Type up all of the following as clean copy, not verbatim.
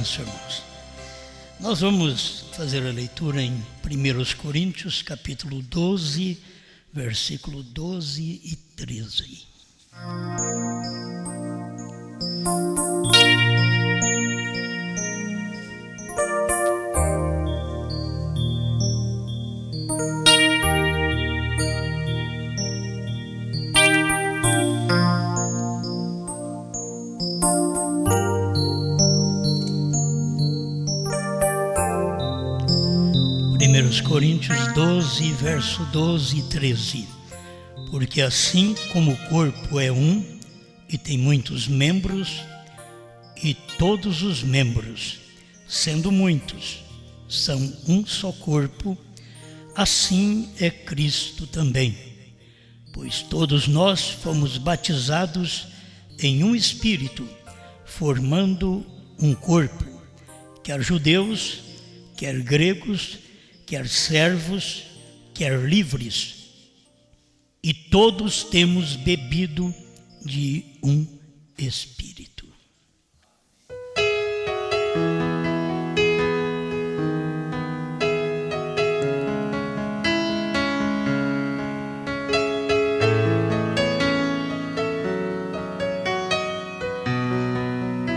abençoe, irmãos. Nós vamos fazer a leitura em 1 Coríntios, capítulo 12, versículo 12 e 13. Coríntios 12, verso 12 e 13. Porque assim como o corpo é um e tem muitos membros, e todos os membros, sendo muitos, são um só corpo, assim é Cristo também. Pois todos nós fomos batizados em um Espírito, formando um corpo, quer judeus, quer gregos, quer servos, quer livres, e todos temos bebido de um Espírito.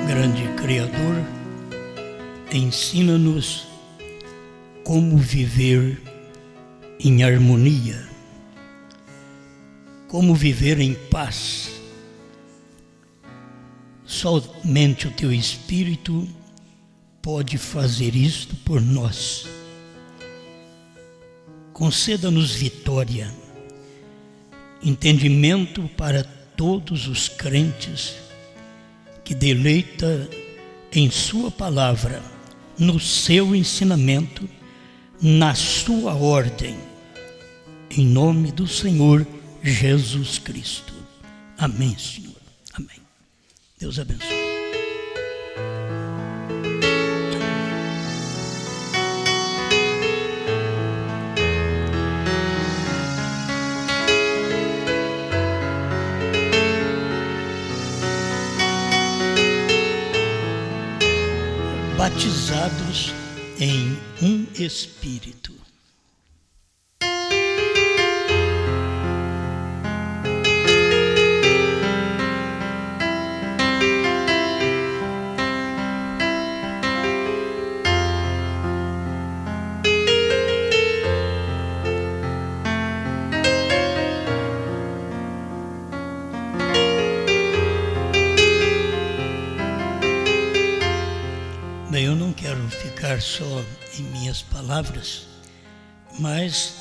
Grande Criador, ensina-nos como viver em harmonia, como viver em paz. Somente o Teu Espírito pode fazer isto por nós. Conceda-nos vitória, entendimento para todos os crentes que deleita em Sua palavra, no Seu ensinamento, na sua ordem, em nome do Senhor Jesus Cristo. Amém, Senhor. Amém. Deus abençoe. Batizados em um Espírito. Bem, eu não quero ficar só em minhas palavras, mas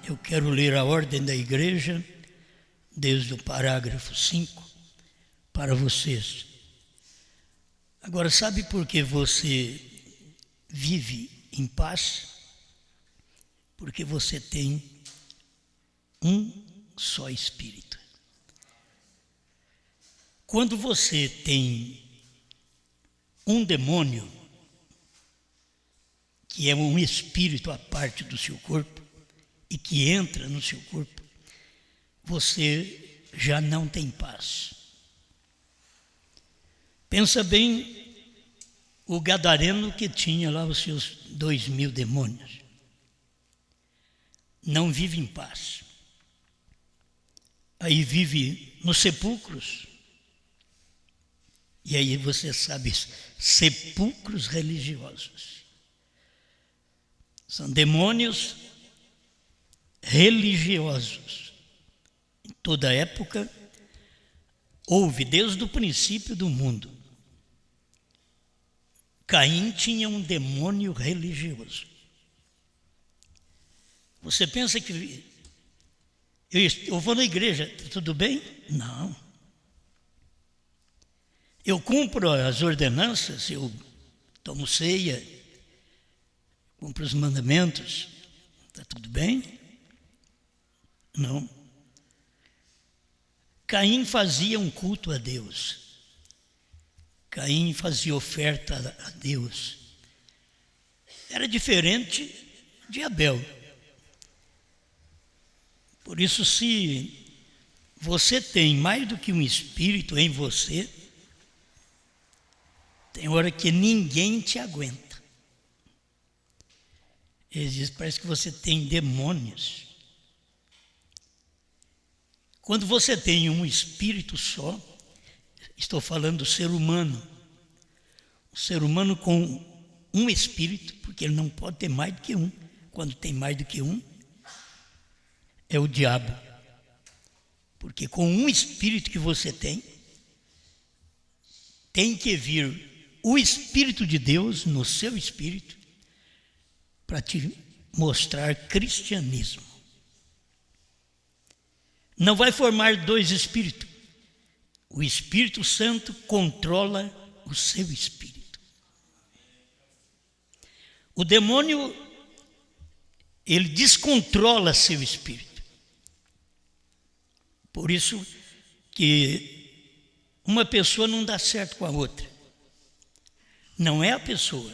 eu quero ler a ordem da igreja, desde o parágrafo 5, para vocês. Agora, sabe por que você vive em paz? Porque você tem um só Espírito. Quando você tem um demônio, que é um espírito à parte do seu corpo e que entra no seu corpo, você já não tem paz. Pensa bem o gadareno que tinha lá os seus 2.000 demônios. Não vive em paz. Aí vive nos sepulcros. E aí você sabe isso, sepulcros religiosos. São demônios religiosos. Em toda época, houve desde o princípio do mundo. Caim tinha um demônio religioso. Você pensa que eu vou na igreja, tudo bem? Não. Eu cumpro as ordenanças, eu tomo ceia, cumpro os mandamentos, está tudo bem? Não. Caim fazia um culto a Deus. Caim fazia oferta a Deus. Era diferente de Abel. Por isso, se você tem mais do que um espírito em você, Tem hora que ninguém te aguenta. Ele diz, parece que você tem demônios. Quando você tem um espírito só, estou falando do ser humano. O ser humano com um espírito, porque ele não pode ter mais do que um. Quando tem mais do que um, é o diabo. Porque com um espírito que você tem que vir o Espírito de Deus no seu espírito para te mostrar cristianismo. Não vai formar dois espíritos. O Espírito Santo controla o seu espírito. O demônio, ele descontrola seu espírito. Por isso que uma pessoa não dá certo com a outra. Não é a pessoa,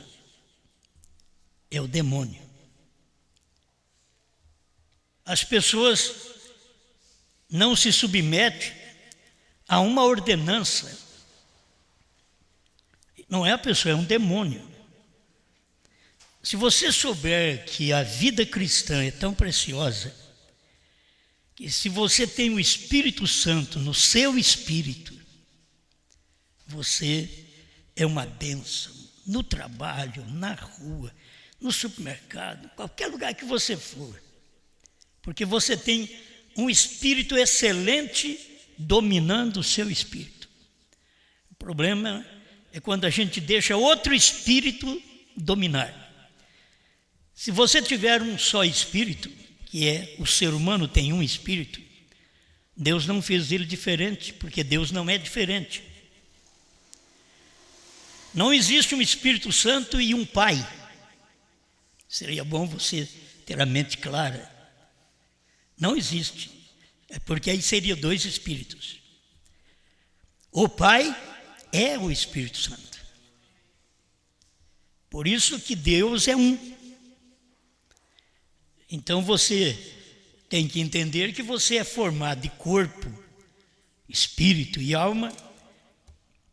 é o demônio. As pessoas não se submetem a uma ordenança. Não é a pessoa, é um demônio. Se você souber que a vida cristã é tão preciosa, que se você tem o Espírito Santo no seu espírito, você é uma bênção no trabalho, na rua, no supermercado, qualquer lugar que você for. Porque você tem um espírito excelente dominando o seu espírito. O problema é quando a gente deixa outro espírito dominar. Se você tiver um só espírito, que é o ser humano tem um espírito, Deus não fez ele diferente, porque Deus não é diferente. Não existe um Espírito Santo e um Pai. Seria bom você ter a mente clara. Não existe. É porque aí seria dois espíritos. O Pai é o Espírito Santo. Por isso que Deus é um. Então você tem que entender que você é formado de corpo, espírito e alma,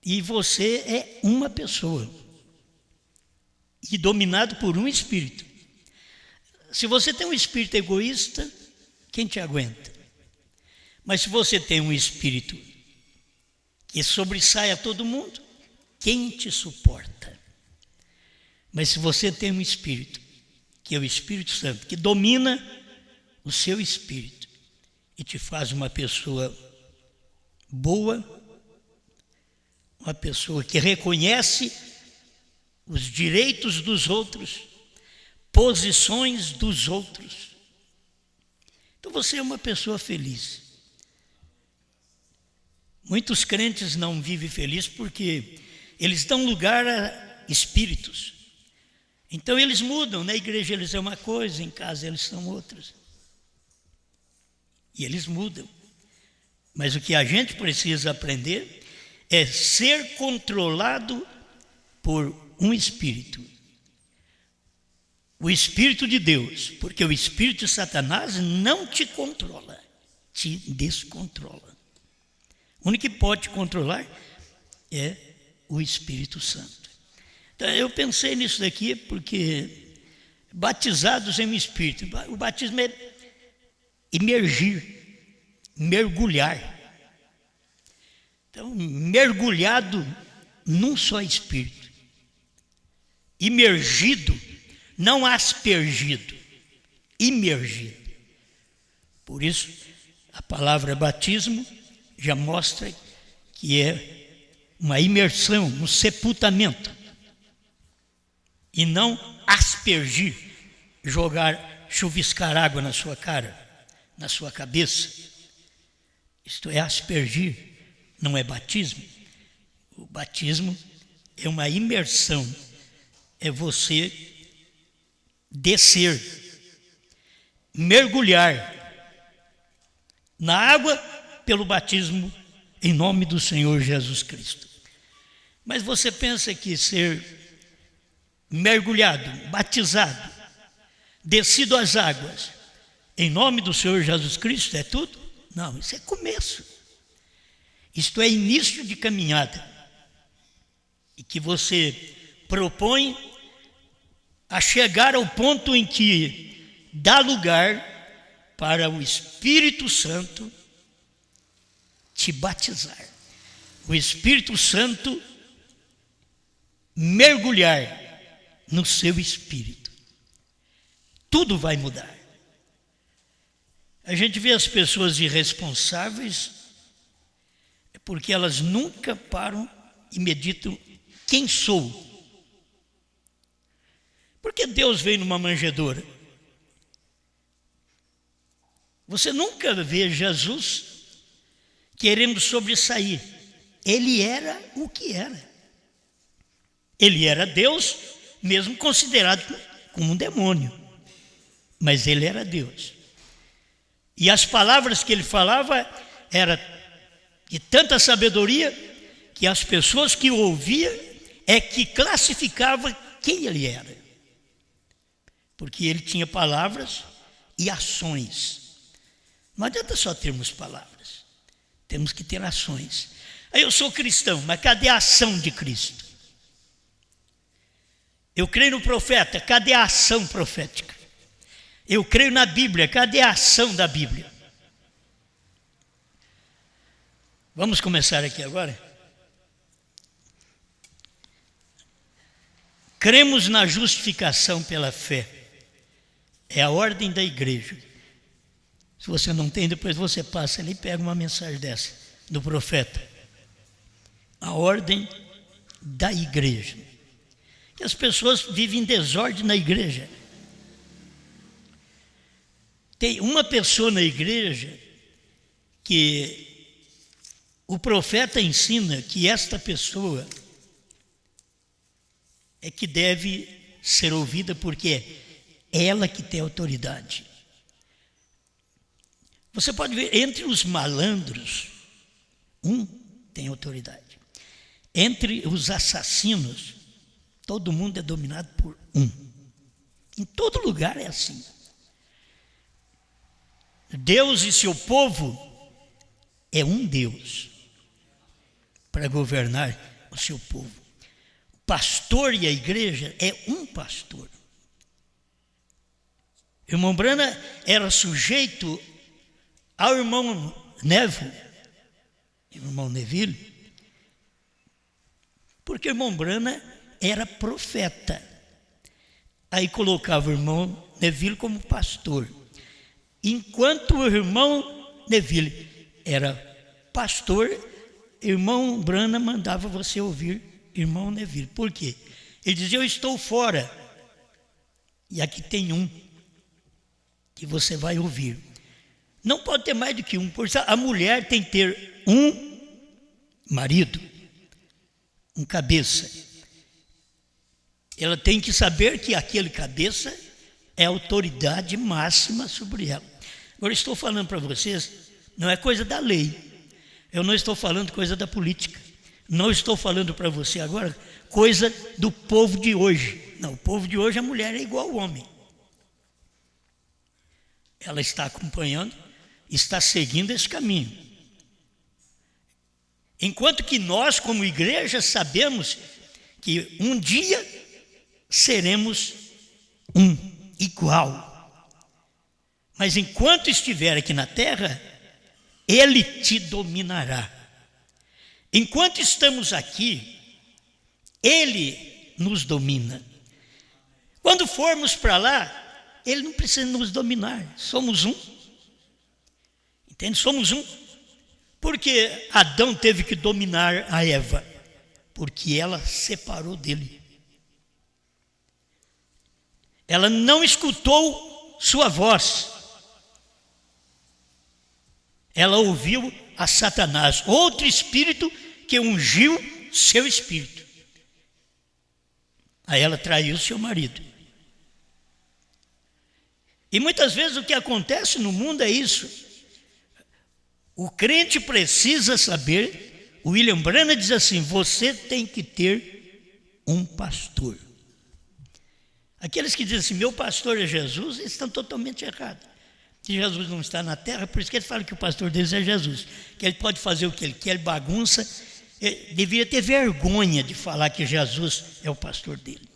e você é uma pessoa, e dominado por um espírito. Se você tem um espírito egoísta, quem te aguenta? Mas se você tem um espírito que sobressai a todo mundo, quem te suporta? Mas se você tem um espírito, que é o Espírito Santo, que domina o seu espírito e te faz uma pessoa boa, uma pessoa que reconhece os direitos dos outros, posições dos outros. Então você é uma pessoa feliz. Muitos crentes não vivem felizes porque eles dão lugar a espíritos. Então eles mudam, na igreja eles são uma coisa, em casa eles são outras. E eles mudam. Mas o que a gente precisa aprender é ser controlado por um espírito. O Espírito de Deus, porque o Espírito de Satanás não te controla, te descontrola. O único que pode te controlar é o Espírito Santo. Então, eu pensei nisso daqui porque batizados em um Espírito, o batismo é imergir, mergulhar. Então, mergulhado num só Espírito, imergido, não aspergido, imergido. Por isso, a palavra batismo já mostra que é uma imersão, um sepultamento, e não aspergir, jogar, chuviscar água na sua cara, na sua cabeça. Isto é aspergir, não é batismo. O batismo é uma imersão, é você descer, mergulhar na água pelo batismo em nome do Senhor Jesus Cristo. Mas você pensa que ser mergulhado, batizado, descido às águas em nome do Senhor Jesus Cristo é tudo? Não, isso é começo. Isto é início de caminhada. e que você propõe a chegar ao ponto em que dá lugar para o Espírito Santo te batizar, o Espírito Santo mergulhar no seu espírito. Tudo vai mudar. A gente vê as pessoas irresponsáveis porque elas nunca param e meditam quem sou. Porque Deus veio numa manjedoura. Você nunca vê Jesus querendo sobressair. Ele era o que era. Ele era Deus, mesmo considerado como um demônio. Mas ele era Deus. E as palavras que ele falava eram de tanta sabedoria que as pessoas que o ouviam é que classificavam quem ele era. Porque ele tinha palavras e ações. Não adianta só termos palavras. Temos que ter ações. Aí eu sou cristão, mas cadê a ação de Cristo? Eu creio no profeta, cadê a ação profética? Eu creio na Bíblia, cadê a ação da Bíblia? Vamos começar aqui agora? Cremos na justificação pela fé. É a ordem da igreja. Se você não tem, depois você passa ali e pega uma mensagem dessa, do profeta. A ordem da igreja. Que as pessoas vivem em desordem na igreja. Tem uma pessoa na igreja que o profeta ensina que esta pessoa é que deve ser ouvida porque é ela que tem autoridade. Você pode ver, entre os malandros, um tem autoridade. Entre os assassinos, todo mundo é dominado por um. Em todo lugar é assim. Deus e seu povo é um Deus para governar o seu povo. O pastor e a igreja é um pastor. O irmão Brana era sujeito ao irmão Neville, porque o irmão Brana era profeta. Aí colocava o irmão Neville como pastor. Enquanto o irmão Neville era pastor, irmão Brana mandava você ouvir irmão Neville. Por quê? Ele dizia, eu estou fora. E aqui tem um que você vai ouvir. Não pode ter mais do que um, porque a mulher tem que ter um marido, um cabeça. Ela tem que saber que aquele cabeça é a autoridade máxima sobre ela. Agora estou falando para vocês, não é coisa da lei. Eu não estou falando coisa da política. Não estou falando para você agora coisa do povo de hoje. Não, o povo de hoje, a mulher é igual ao homem. Ela está acompanhando, está seguindo esse caminho. Enquanto que nós, como igreja, sabemos que um dia seremos um, igual. Mas enquanto estiver aqui na terra, ele te dominará. Enquanto estamos aqui, ele nos domina. Quando formos para lá, ele não precisa nos dominar. Somos um. Entende? Somos um. Porque Adão teve que dominar a Eva? Porque ela separou dele. Ela não escutou sua voz. Ela ouviu a Satanás, outro espírito que ungiu seu espírito. Aí ela traiu seu marido. E muitas vezes o que acontece no mundo é isso. O crente precisa saber, o William Branham diz assim, você tem que ter um pastor. Aqueles que dizem assim, meu pastor é Jesus, eles estão totalmente errados. Que Jesus não está na terra, por isso que ele fala que o pastor deles é Jesus. Que ele pode fazer o que ele quer, ele bagunça, Ele deveria ter vergonha de falar que Jesus é o pastor dele.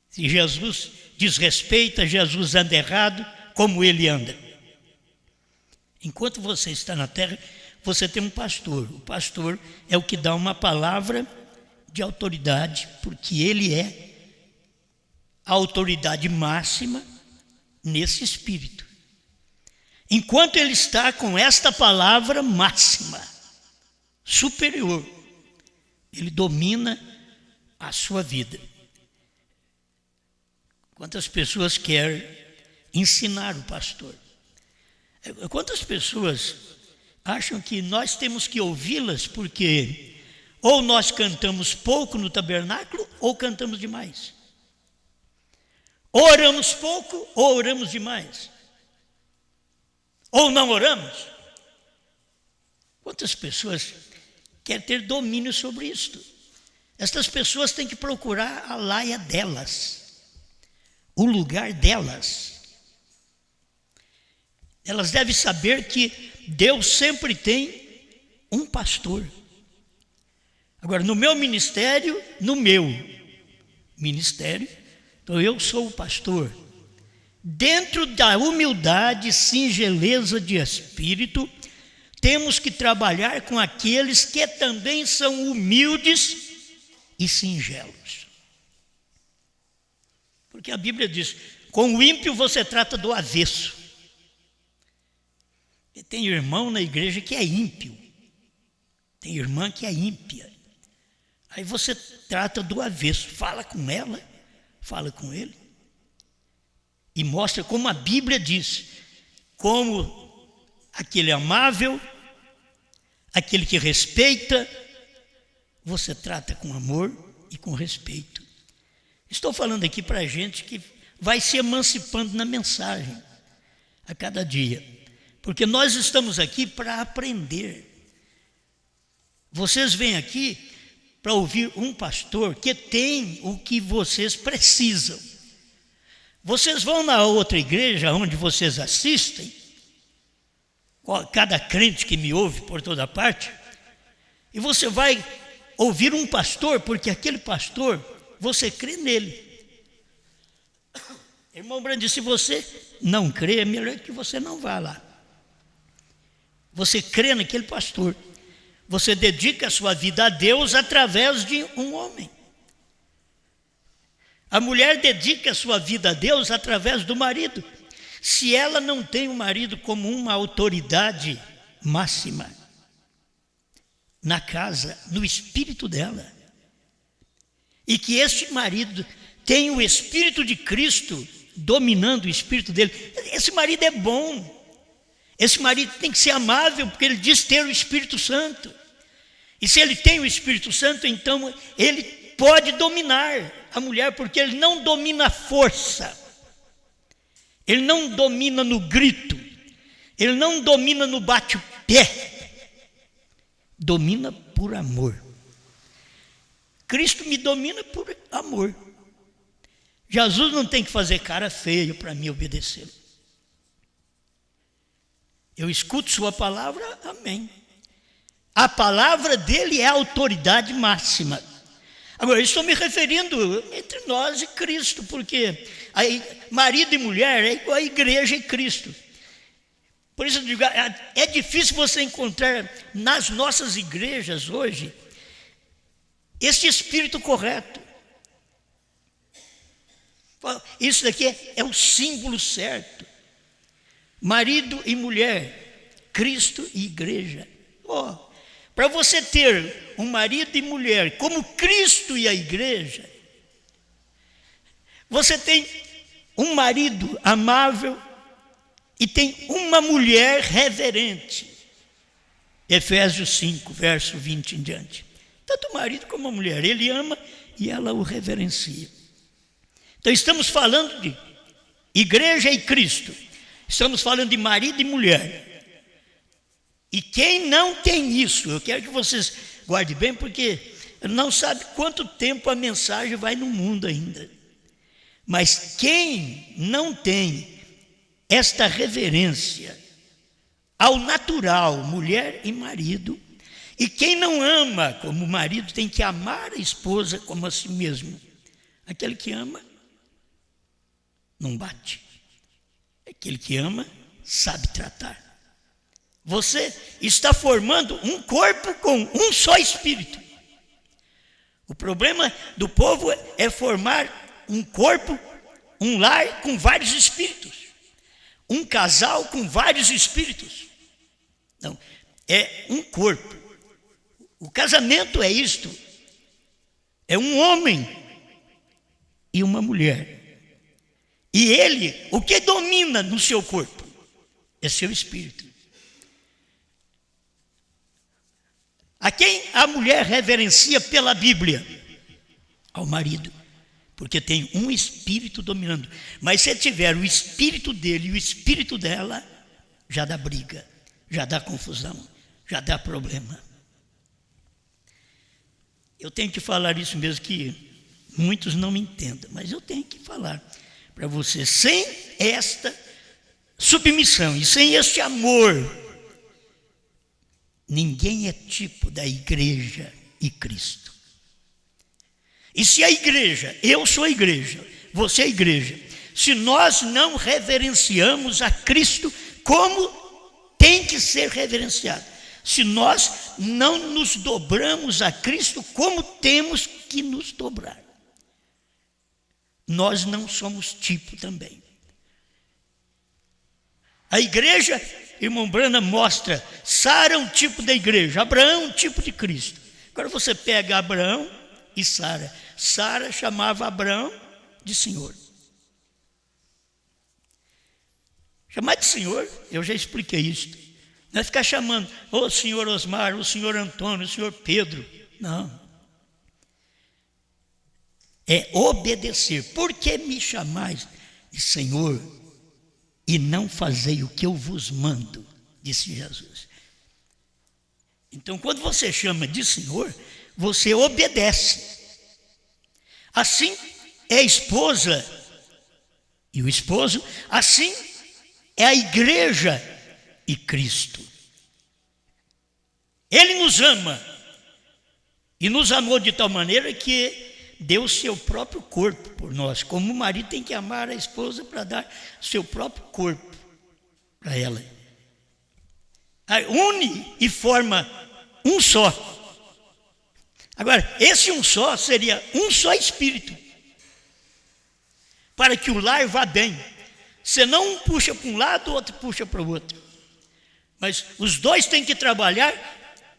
Se Jesus desrespeita, Jesus anda errado, como ele anda. Enquanto você está na terra, você tem um pastor. O pastor é o que dá uma palavra de autoridade, porque ele é a autoridade máxima nesse espírito. Enquanto ele está com esta palavra máxima, superior, ele domina a sua vida. Quantas pessoas querem ensinar o pastor? Quantas pessoas acham que nós temos que ouvi-las porque ou nós cantamos pouco no tabernáculo ou cantamos demais? Ou oramos pouco ou oramos demais? Ou não oramos? Quantas pessoas querem ter domínio sobre isto? Estas pessoas têm que procurar a laia delas, o lugar delas. Elas devem saber que Deus sempre tem um pastor. Agora, no meu ministério, então eu sou o pastor. Dentro da humildade, singeleza de espírito, temos que trabalhar com aqueles que também são humildes e singelos. Porque a Bíblia diz, com o ímpio você trata do avesso. E tem irmão na igreja que é ímpio, tem irmã que é ímpia. Aí você trata do avesso, fala com ela, fala com ele, e mostra como a Bíblia diz, como aquele amável, aquele que respeita, você trata com amor e com respeito. Estou falando aqui para gente que vai se emancipando na mensagem a cada dia. Porque nós estamos aqui para aprender. Vocês vêm aqui para ouvir um pastor que tem o que vocês precisam. Vocês vão na outra igreja onde vocês assistem, cada crente que me ouve por toda parte, e você vai ouvir um pastor, porque aquele pastor, você crê nele. Irmão Brandi, se você não crê, é melhor que você não vá lá. Você crê naquele pastor. Você dedica a sua vida a Deus através de um homem. A mulher dedica a sua vida a Deus através do marido. Se ela não tem o marido como uma autoridade máxima na casa, no espírito dela, e que este marido tem o Espírito de Cristo dominando o espírito dele, esse marido é bom. Esse marido tem que ser amável, porque ele diz ter o Espírito Santo. E se ele tem o Espírito Santo, então ele pode dominar a mulher, porque ele não domina a força, ele não domina no grito, ele não domina no bate-pé, domina por amor. Cristo me domina por amor. Jesus não tem que fazer cara feia para me obedecer. Eu escuto sua palavra, amém. A palavra dele é a autoridade máxima. Agora, eu estou me referindo entre nós e Cristo, porque aí, marido e mulher é igual a igreja e Cristo. Por isso eu digo, é difícil você encontrar nas nossas igrejas hoje esse espírito correto. Isso daqui é o símbolo certo. Marido e mulher, Cristo e igreja. Para você ter um marido e mulher como Cristo e a igreja, você tem um marido amável e tem uma mulher reverente. Efésios 5, verso 20 em diante. Tanto o marido como a mulher, ele ama e ela o reverencia. Então estamos falando de igreja e Cristo. Estamos falando de marido e mulher. E quem não tem isso, eu quero que vocês guardem bem, porque não sabe quanto tempo a mensagem vai no mundo ainda. Mas quem não tem esta reverência ao natural, mulher e marido, E quem não ama como o marido tem que amar a esposa como a si mesmo. Aquele que ama não bate. Aquele que ama sabe tratar. Você está formando um corpo com um só espírito. O problema do povo é formar um corpo, um lar com vários espíritos. Um casal com vários espíritos. Não, é um corpo. O casamento é isto. É um homem e uma mulher. E ele, o que domina no seu corpo? É seu espírito. A quem a mulher reverencia pela Bíblia? Ao marido. Porque tem um espírito dominando. Mas se tiver o espírito dele e o espírito dela, já dá briga, já dá confusão, já dá problema. Eu tenho que falar isso mesmo que muitos não me entendam, mas eu tenho que falar para você. Sem esta submissão e sem este amor, ninguém é tipo da igreja e Cristo. E se a igreja, eu sou a igreja, você é a igreja, se nós não reverenciamos a Cristo como tem que ser reverenciado, se nós não nos dobramos a Cristo como temos que nos dobrar, nós não somos tipo também. A igreja, irmão Branham mostra, Sara é um tipo da igreja, Abraão é um tipo de Cristo. Agora você pega Abraão e Sara. Sara chamava Abraão de Senhor. Chamar de Senhor, eu já expliquei isso. Não é ficar chamando, ô senhor Osmar, o senhor Antônio, o senhor Pedro. Não. É obedecer. Por que me chamais de Senhor e não fazei o que eu vos mando? Disse Jesus. Então, quando você chama de Senhor, você obedece. Assim é a esposa e o esposo, assim é a igreja e Cristo. Ele nos ama e nos amou de tal maneira que deu seu próprio corpo por nós, como o marido tem que amar a esposa para dar seu próprio corpo para ela. Une e forma um só. Agora, esse um só seria um só espírito, para que o lar vá bem. Senão um puxa para um lado, o outro puxa para o outro. Mas os dois têm que trabalhar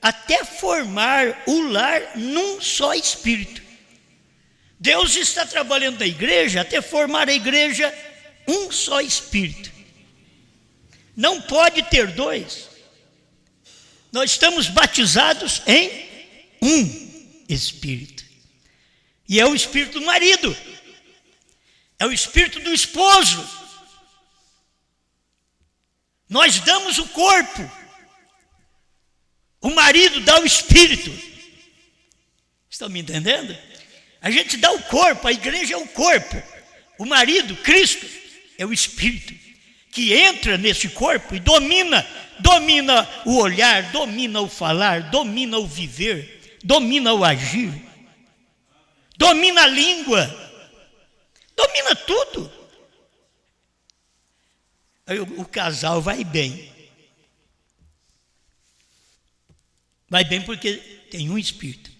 até formar o lar num só espírito. Deus está trabalhando na igreja até formar a igreja um só espírito. Não pode ter dois. Nós estamos batizados em um espírito. E é o espírito do marido. É o espírito do esposo. Nós damos o corpo. O marido dá o espírito. Estão me entendendo? A gente dá o corpo, a igreja é o corpo. O marido, Cristo, é o espírito que entra nesse corpo e domina o olhar, domina o falar, domina o viver, domina o agir, domina a língua, domina tudo. Aí o casal vai bem. Vai bem porque tem um espírito.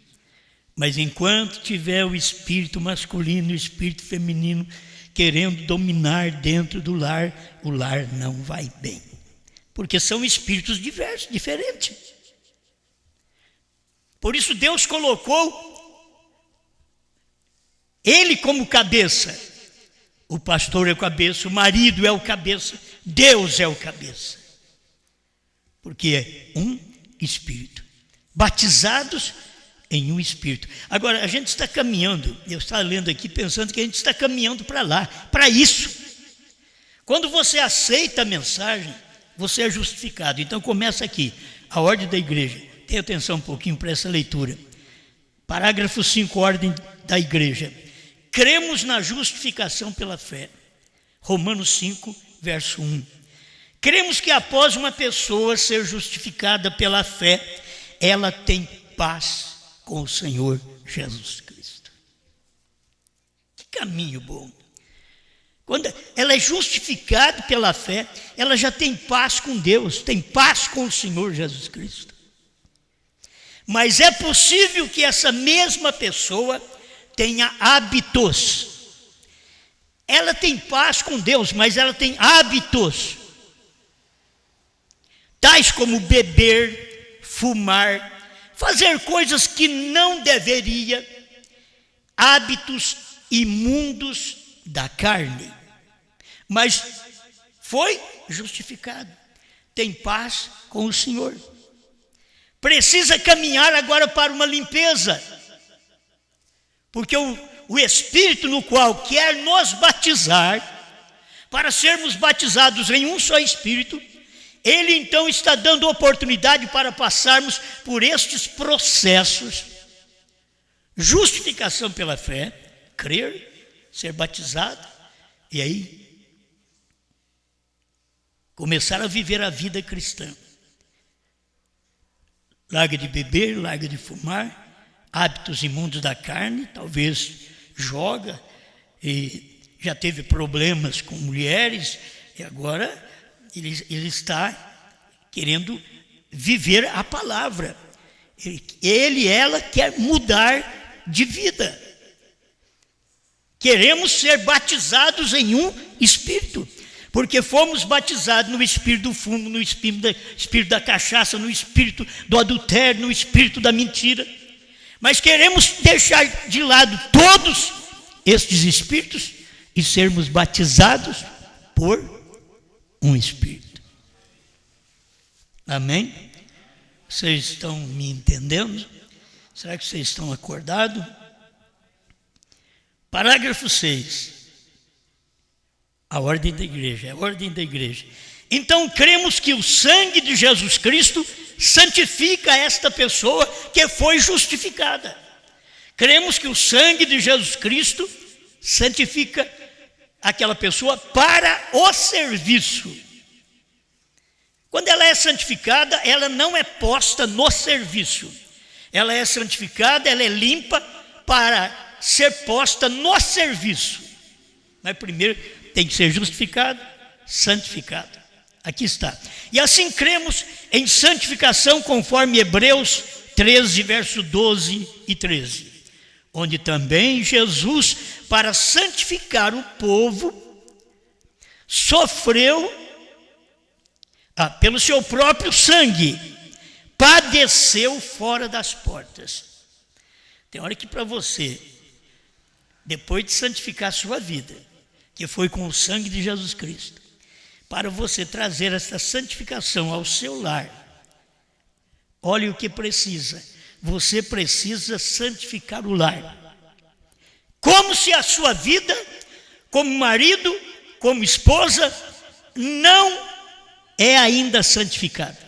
Mas enquanto tiver o espírito masculino e o espírito feminino querendo dominar dentro do lar, o lar não vai bem. Porque são espíritos diversos, diferentes. Por isso Deus colocou ele como cabeça. O pastor é o cabeça, o marido é o cabeça, Deus é o cabeça. Porque é um espírito. Batizados em um espírito. Agora, a gente está caminhando, eu estava lendo aqui pensando que a gente está caminhando para lá, para isso. Quando você aceita a mensagem, você é justificado. Então começa aqui, a ordem da igreja. Tenha atenção um pouquinho para essa leitura. Parágrafo 5, ordem da igreja. Cremos na justificação pela fé. Romanos 5, verso 1. Cremos que após uma pessoa ser justificada pela fé, ela tem paz com o Senhor Jesus Cristo. Que caminho bom! Quando ela é justificada pela fé, ela já tem paz com Deus, tem paz com o Senhor Jesus Cristo. Mas é possível que essa mesma pessoa tenha hábitos. Ela tem paz com Deus, mas ela tem hábitos, tais como beber, fumar, fazer coisas que não deveria, hábitos imundos da carne. Mas foi justificado, tem paz com o Senhor. Precisa caminhar agora para uma limpeza, porque o Espírito no qual quer nos batizar, para sermos batizados em um só Espírito, Ele então está dando oportunidade para passarmos por estes processos: justificação pela fé, crer, ser batizado, e aí começar a viver a vida cristã. Larga de beber, larga de fumar, hábitos imundos da carne, talvez joga, e já teve problemas com mulheres, e agora ele está querendo viver a palavra. Ela quer mudar de vida. Queremos ser batizados em um Espírito, porque fomos batizados no espírito do fumo, no espírito da cachaça, no espírito do adultério, no espírito da mentira. Mas queremos deixar de lado todos estes espíritos e sermos batizados por um Espírito. Amém? Vocês estão me entendendo? Será que vocês estão acordados? Parágrafo 6. A ordem da igreja, é a ordem da igreja. Então cremos que o sangue de Jesus Cristo santifica esta pessoa que foi justificada. Cremos que o sangue de Jesus Cristo santifica aquela pessoa para o serviço. Quando ela é santificada, ela não é posta no serviço. Ela é santificada, ela é limpa para ser posta no serviço. Mas primeiro tem que ser justificado, santificado. Aqui está. E assim cremos em santificação conforme Hebreus 13, verso 12 e 13. Onde também Jesus, para santificar o povo, sofreu pelo seu próprio sangue, padeceu fora das portas. Tem hora que para você, depois de santificar a sua vida, que foi com o sangue de Jesus Cristo, para você trazer essa santificação ao seu lar, olhe o que precisa. Você precisa santificar o lar. Como se a sua vida, como marido, como esposa, não é ainda santificada.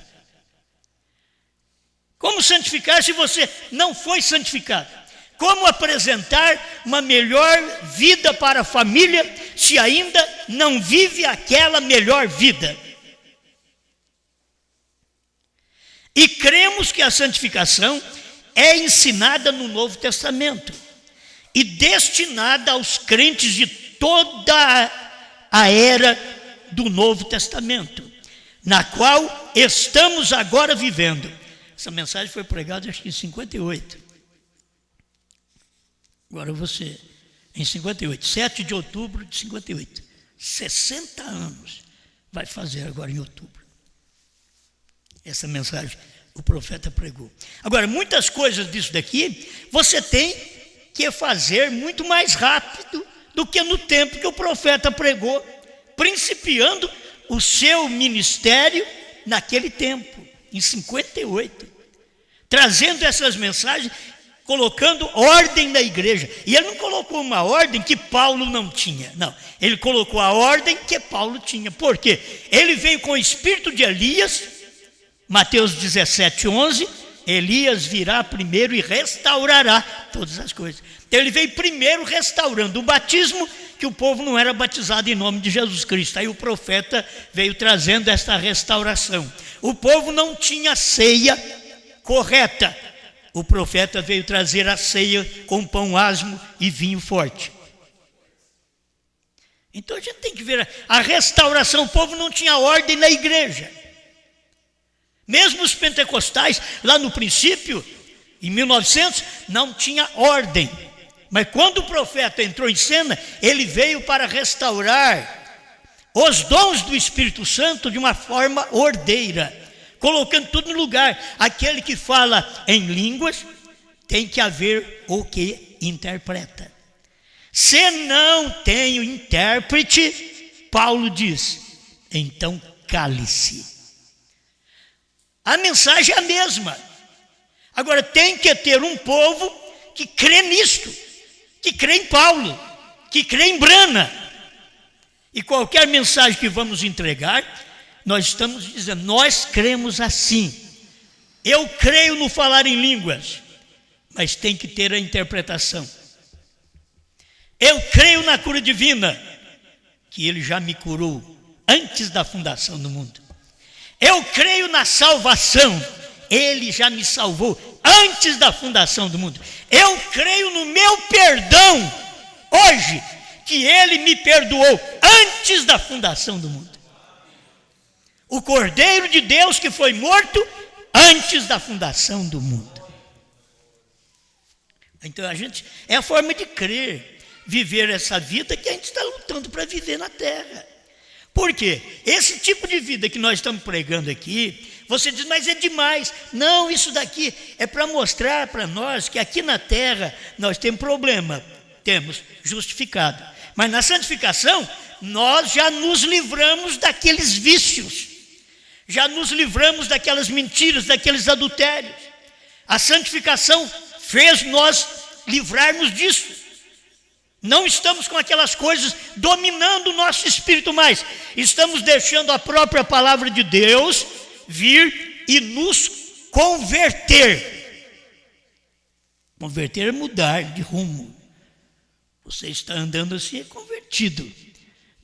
Como santificar se você não foi santificado? Como apresentar uma melhor vida para a família se ainda não vive aquela melhor vida? E cremos que a santificação é ensinada no Novo Testamento e destinada aos crentes de toda a era do Novo Testamento, na qual estamos agora vivendo. Essa mensagem foi pregada acho que em 58. Agora você, em 58, 7 de outubro de 58, 60 anos vai fazer agora em outubro. Essa mensagem o profeta pregou. Agora, muitas coisas disso daqui, você tem que fazer muito mais rápido do que no tempo que o profeta pregou, principiando o seu ministério naquele tempo, em 58, trazendo essas mensagens, colocando ordem na igreja. E ele não colocou uma ordem que Paulo não tinha, não. Ele colocou a ordem que Paulo tinha. Por quê? Ele veio com o espírito de Elias, Mateus 17, 11, Elias virá primeiro e restaurará todas as coisas. Então ele veio primeiro restaurando o batismo, que o povo não era batizado em nome de Jesus Cristo. Aí o profeta veio trazendo esta restauração. O povo não tinha ceia correta, o profeta veio trazer a ceia com pão asmo e vinho forte. Então a gente tem que ver a restauração. O povo não tinha ordem na igreja. Mesmo os pentecostais, lá no princípio, em 1900, não tinha ordem. Mas quando o profeta entrou em cena, ele veio para restaurar os dons do Espírito Santo de uma forma ordeira, colocando tudo no lugar. Aquele que fala em línguas, tem que haver o que interpreta. Se não tem o intérprete, Paulo diz, então cale-se. A mensagem é a mesma. Agora tem que ter um povo que crê nisto, que crê em Paulo, que crê em Brana. E qualquer mensagem que vamos entregar, nós estamos dizendo, nós cremos assim. Eu creio no falar em línguas, mas tem que ter a interpretação. Eu creio na cura divina, que Ele já me curou antes da fundação do mundo. Eu creio na salvação, Ele já me salvou antes da fundação do mundo. Eu creio no meu perdão hoje, que Ele me perdoou antes da fundação do mundo. O Cordeiro de Deus que foi morto antes da fundação do mundo. Então é a forma de crer, viver essa vida que a gente está lutando para viver na terra. Por quê? Esse tipo de vida que nós estamos pregando aqui, você diz, mas é demais. Não, isso daqui é para mostrar para nós que aqui na terra nós temos problema, temos justificado. Mas na santificação, nós já nos livramos daqueles vícios, já nos livramos daquelas mentiras, daqueles adultérios. A santificação fez nós livrarmos disso. Não estamos com aquelas coisas dominando o nosso espírito mais. Estamos deixando a própria palavra de Deus vir e nos converter. Converter é mudar de rumo. Você está andando assim, é convertido.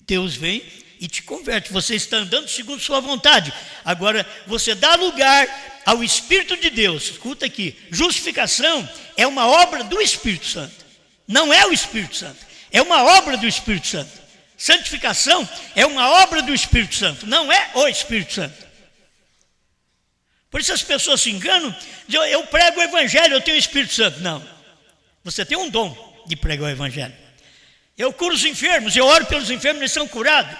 Deus vem e te converte. Você está andando segundo sua vontade. Agora, você dá lugar ao Espírito de Deus. Escuta aqui. Justificação é uma obra do Espírito Santo. Não é o Espírito Santo. É uma obra do Espírito Santo. Santificação é uma obra do Espírito Santo. Não é o Espírito Santo. Por isso as pessoas se enganam. Dizem, eu prego o Evangelho, eu tenho o Espírito Santo. Não. Você tem um dom de pregar o Evangelho. Eu curo os enfermos, eu oro pelos enfermos, eles são curados.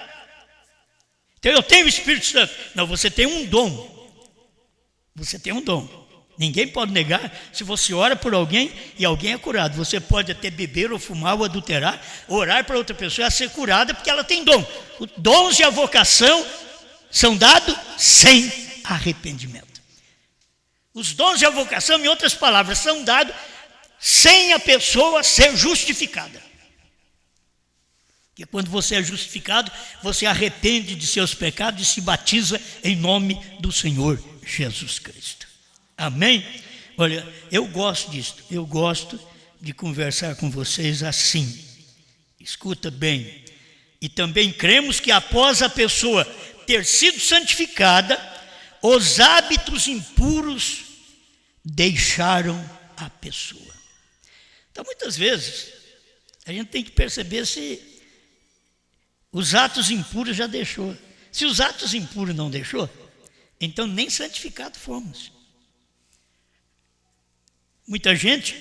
Então eu tenho o Espírito Santo. Não, você tem um dom. Você tem um dom. Ninguém pode negar, se você ora por alguém e alguém é curado. Você pode até beber ou fumar ou adulterar, orar para outra pessoa ser curada porque ela tem dom. Os dons e a vocação são dados sem arrependimento. Os dons e a vocação, em outras palavras, são dados sem a pessoa ser justificada. Porque quando você é justificado, você arrepende de seus pecados e se batiza em nome do Senhor Jesus Cristo. Amém? Olha, eu gosto disso. Eu gosto de conversar com vocês assim. Escuta bem. E também cremos que após a pessoa ter sido santificada, os hábitos impuros deixaram a pessoa. Então, muitas vezes, a gente tem que perceber se os atos impuros já deixou. Se os atos impuros não deixou, então nem santificado fomos. Muita gente,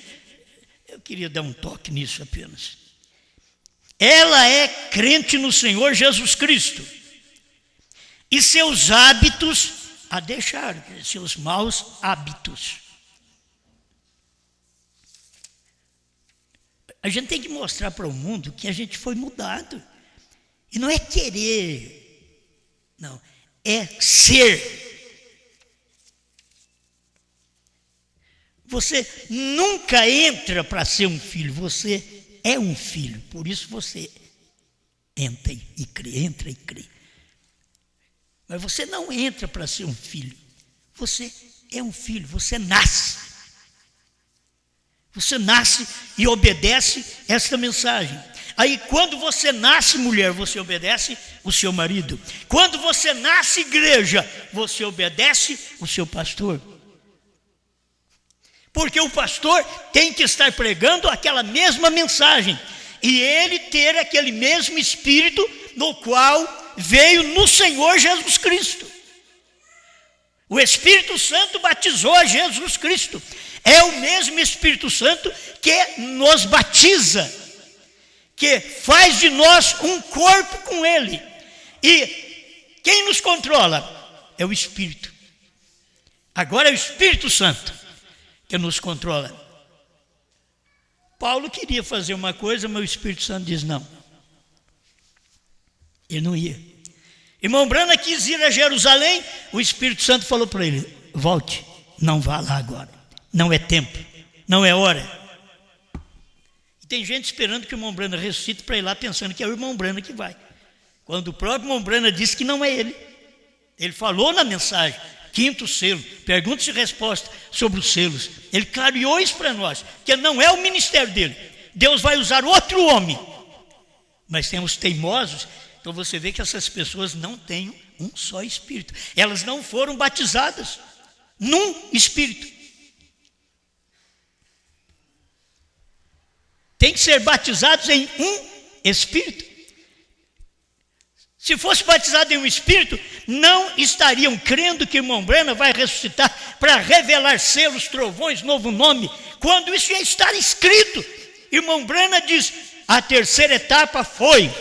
eu queria dar um toque nisso apenas. Ela é crente no Senhor Jesus Cristo. E seus hábitos a deixaram, seus maus hábitos. A gente tem que mostrar para o mundo que a gente foi mudado. E não é querer, não, é ser. Você nunca entra para ser um filho, você é um filho, por isso você entra e crê. Mas você não entra para ser um filho, você é um filho, você nasce. Você nasce e obedece esta mensagem. Aí quando você nasce mulher, você obedece o seu marido. Quando você nasce igreja, você obedece o seu pastor. Porque o pastor tem que estar pregando aquela mesma mensagem e ele ter aquele mesmo Espírito no qual veio no Senhor Jesus Cristo. O Espírito Santo batizou a Jesus Cristo. É o mesmo Espírito Santo que nos batiza, que faz de nós um corpo com Ele. E quem nos controla? É o Espírito. Agora é o Espírito Santo que nos controla. Paulo queria fazer uma coisa, mas o Espírito Santo diz não. Ele não ia. Irmão Brana quis ir a Jerusalém, o Espírito Santo falou para ele: volte, não vá lá agora. Não é tempo, não é hora. E tem gente esperando que o irmão Brana ressuscite para ir lá pensando que é o irmão Brana que vai. Quando o próprio irmão Brana disse que não é ele. Ele falou na mensagem, 5º selo, perguntas e respostas sobre os selos. Ele clareou isso para nós, que não é o ministério dele. Deus vai usar outro homem. Mas tem os teimosos. Então você vê que essas pessoas não têm um só Espírito. Elas não foram batizadas num Espírito. Tem que ser batizados em um Espírito. Se fosse batizado em um Espírito, não estariam crendo que o irmão Brana vai ressuscitar para revelar selos, trovões, novo nome, quando isso já está escrito. Irmão Brana diz: a terceira etapa foi.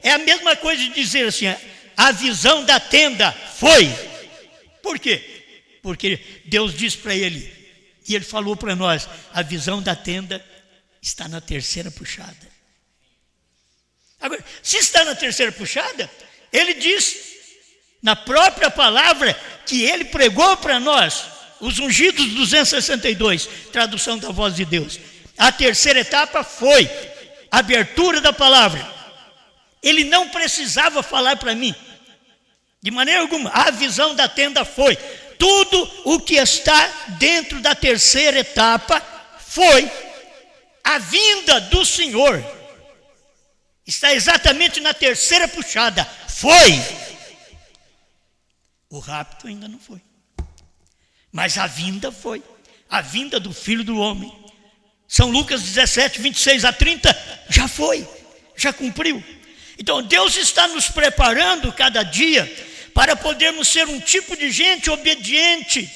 É a mesma coisa de dizer assim: a visão da tenda foi. Por quê? Porque Deus disse para ele, e ele falou para nós: a visão da tenda está na terceira puxada. Agora, se está na terceira puxada, ele diz na própria palavra que ele pregou para nós, os ungidos 262, tradução da voz de Deus. A terceira etapa foi a abertura da palavra. Ele não precisava falar para mim, de maneira alguma. A visão da tenda foi. Tudo o que está dentro da terceira etapa foi. A vinda do Senhor está exatamente na terceira puxada. Foi. O rapto ainda não foi, mas a vinda foi. A vinda do Filho do Homem. São Lucas 17, 26 a 30, já foi, já cumpriu. Então Deus está nos preparando cada dia para podermos ser um tipo de gente obediente,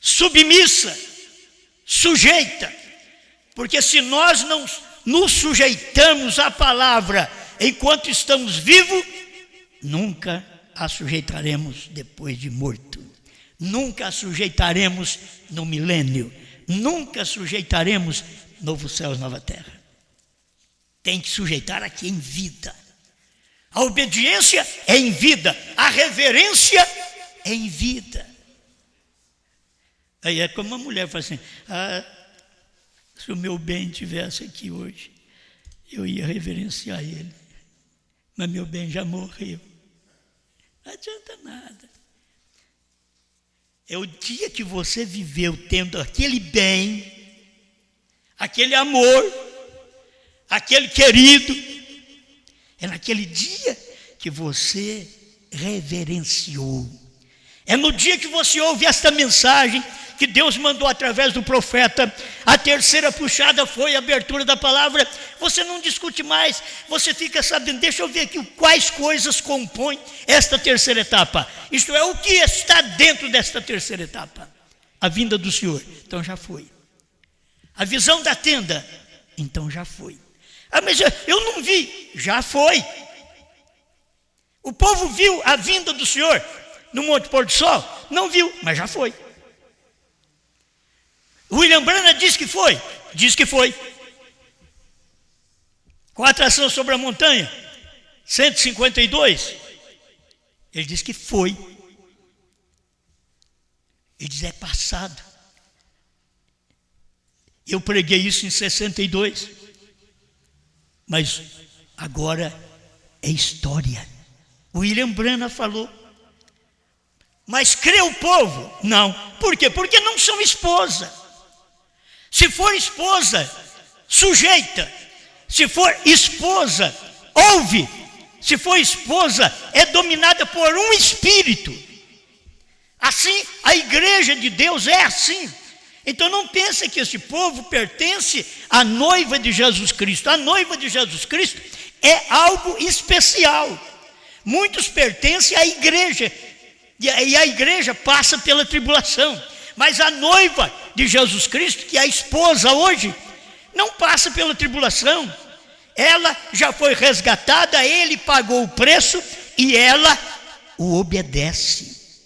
submissa, sujeita. Porque se nós não nos sujeitamos à palavra enquanto estamos vivos, nunca a sujeitaremos depois de morto. Nunca a sujeitaremos no milênio. Nunca a sujeitaremos novo céu e nova terra. Tem que sujeitar aqui em vida. A obediência é em vida. A reverência é em vida. Aí é como uma mulher fala assim: se o meu bem estivesse aqui hoje, eu ia reverenciar ele. Mas meu bem já morreu. Não adianta nada. É o dia que você viveu tendo aquele bem, aquele amor, aquele querido, é naquele dia que você reverenciou. É no dia que você ouve esta mensagem que Deus mandou através do profeta. A terceira puxada foi a abertura da palavra. Você não discute mais, você fica sabendo. Deixa eu ver aqui quais coisas compõem esta terceira etapa. Isto é, o que está dentro desta terceira etapa. A vinda do Senhor, então já foi. A visão da tenda, então já foi. Mas eu não vi, já foi. O povo viu a vinda do Senhor no Monte Pôr do Sol? Não viu, mas já foi. William Branham diz que foi? Diz que foi. Com a atração sobre a montanha, 152, ele diz que foi. Ele diz: é passado. Eu preguei isso em 62, mas agora é história. William Branham falou. Mas crê o povo? Não. Por quê? Porque não são esposa. Se for esposa, sujeita. Se for esposa, ouve. Se for esposa, é dominada por um espírito. Assim, a igreja de Deus é assim. Então não pense que este povo pertence à noiva de Jesus Cristo. A noiva de Jesus Cristo é algo especial. Muitos pertencem à igreja, e a igreja passa pela tribulação. Mas a noiva de Jesus Cristo, que é a esposa hoje, não passa pela tribulação. Ela já foi resgatada, ele pagou o preço e ela o obedece,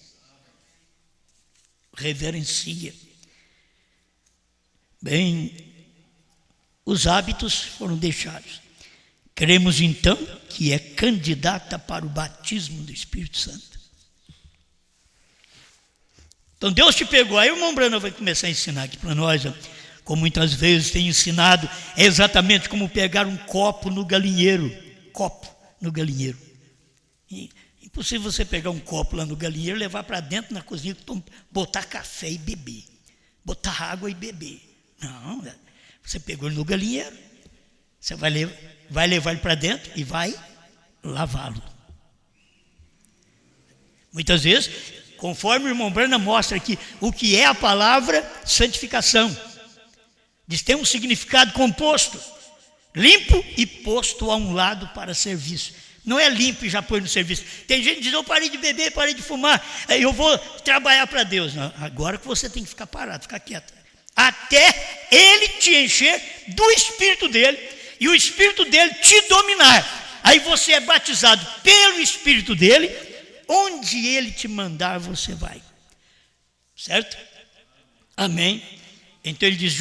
reverencia. Bem, os hábitos foram deixados. Cremos então que é candidata para o batismo do Espírito Santo. Então Deus te pegou. Aí o irmão Brano vai começar a ensinar aqui para nós, como muitas vezes tem ensinado, é exatamente como pegar um copo no galinheiro. Copo no galinheiro. Impossível você pegar um copo lá no galinheiro, levar para dentro na cozinha, botar café e beber, botar água e beber. Não, você pegou ele no galinheiro, você vai levar ele para dentro e vai lavá-lo. Muitas vezes, conforme o irmão Brana mostra aqui, o que é a palavra santificação. Diz que tem um significado composto, limpo e posto a um lado para serviço. Não é limpo e já põe no serviço. Tem gente que diz, eu parei de beber, parei de fumar, eu vou trabalhar para Deus. Não, agora que você tem que ficar parado, ficar quieto, até Ele te encher do Espírito dele, e o Espírito dele te dominar. Aí você é batizado pelo Espírito dele, onde Ele te mandar você vai. Certo? Amém? Então ele diz,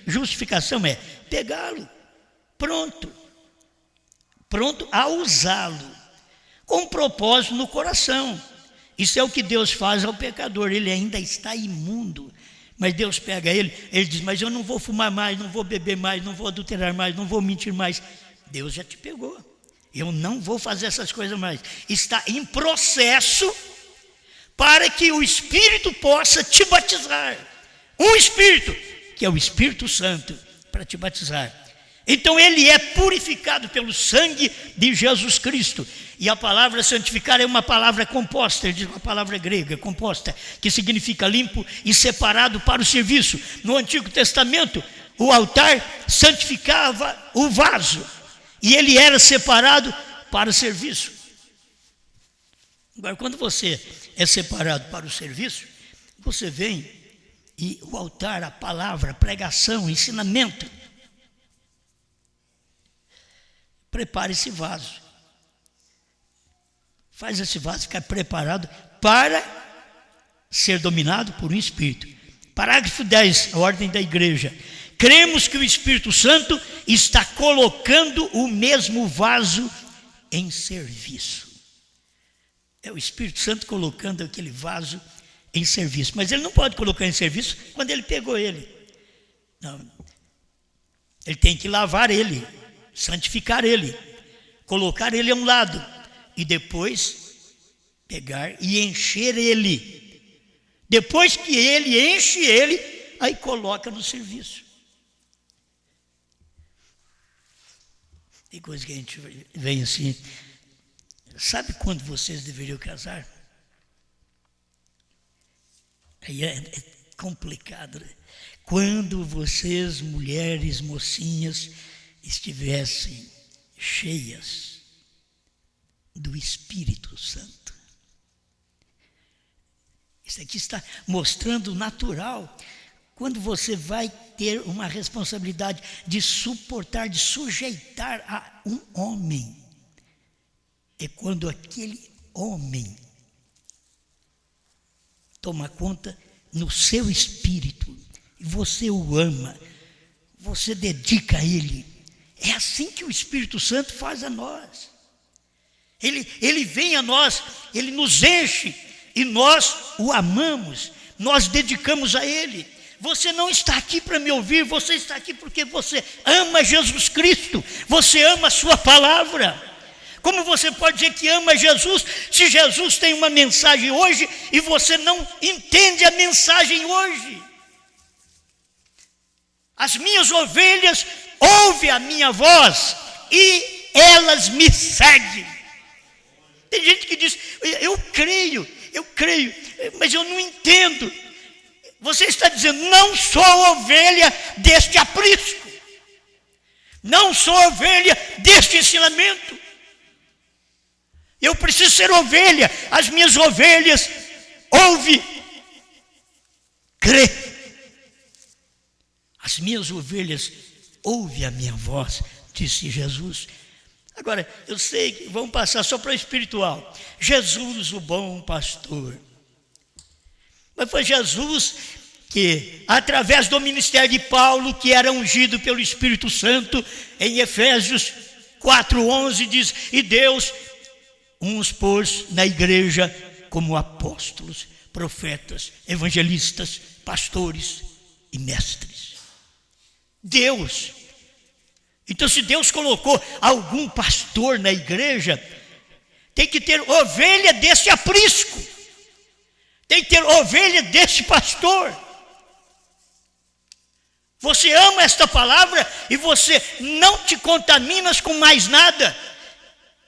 justificação é pegá-lo, pronto a usá-lo, com propósito no coração. Isso é o que Deus faz ao pecador. Ele ainda está imundo, mas Deus pega ele diz, mas eu não vou fumar mais, não vou beber mais, não vou adulterar mais, não vou mentir mais. Deus já te pegou, eu não vou fazer essas coisas mais. Está em processo para que o Espírito possa te batizar. Um Espírito, que é o Espírito Santo, para te batizar. Então ele é purificado pelo sangue de Jesus Cristo. E a palavra santificar é uma palavra composta, ele diz uma palavra grega, composta, que significa limpo e separado para o serviço. No Antigo Testamento, o altar santificava o vaso, e ele era separado para o serviço. Agora, quando você é separado para o serviço, você vem e o altar, a palavra, a pregação, o ensinamento, prepara esse vaso. Faz esse vaso ficar preparado para ser dominado por um Espírito. Parágrafo 10, a ordem da igreja. Cremos que o Espírito Santo está colocando o mesmo vaso em serviço. É o Espírito Santo colocando aquele vaso em serviço. Mas ele não pode colocar em serviço quando ele pegou ele. Não. Ele tem que lavar ele, santificar ele, colocar ele a um lado e depois pegar e encher ele. Depois que ele enche ele, aí coloca no serviço. Tem coisa que a gente vem assim, sabe quando vocês deveriam casar? Aí é complicado, né? Quando vocês, mulheres, mocinhas, estivessem cheias do Espírito Santo. Isso aqui está mostrando o natural. Quando você vai ter uma responsabilidade de suportar, de sujeitar a um homem, é quando aquele homem toma conta no seu espírito, e você o ama, você dedica a ele. É assim que o Espírito Santo faz a nós. Ele vem a nós, ele nos enche, e nós o amamos, nós dedicamos a ele. Você não está aqui para me ouvir, você está aqui porque você ama Jesus Cristo, você ama a sua palavra. Como você pode dizer que ama Jesus, se Jesus tem uma mensagem hoje e você não entende a mensagem hoje? As minhas ovelhas ouvem a minha voz e elas me seguem. Tem gente que diz, eu creio, mas eu não entendo. Você está dizendo: não sou ovelha deste aprisco, não sou ovelha deste ensinamento. Eu preciso ser ovelha. As minhas ovelhas ouvem, crê. As minhas ovelhas ouvem a minha voz, disse Jesus. Agora, eu sei que vamos passar só para o espiritual. Jesus, o bom pastor. Mas foi Jesus que, através do ministério de Paulo, que era ungido pelo Espírito Santo, em Efésios 4:11 diz: e Deus uns pôs na igreja como apóstolos, profetas, evangelistas, pastores e mestres. Deus. Então, se Deus colocou algum pastor na igreja, tem que ter ovelha desse aprisco, tem que ter ovelha desse pastor. Você ama esta palavra e você não te contaminas com mais nada.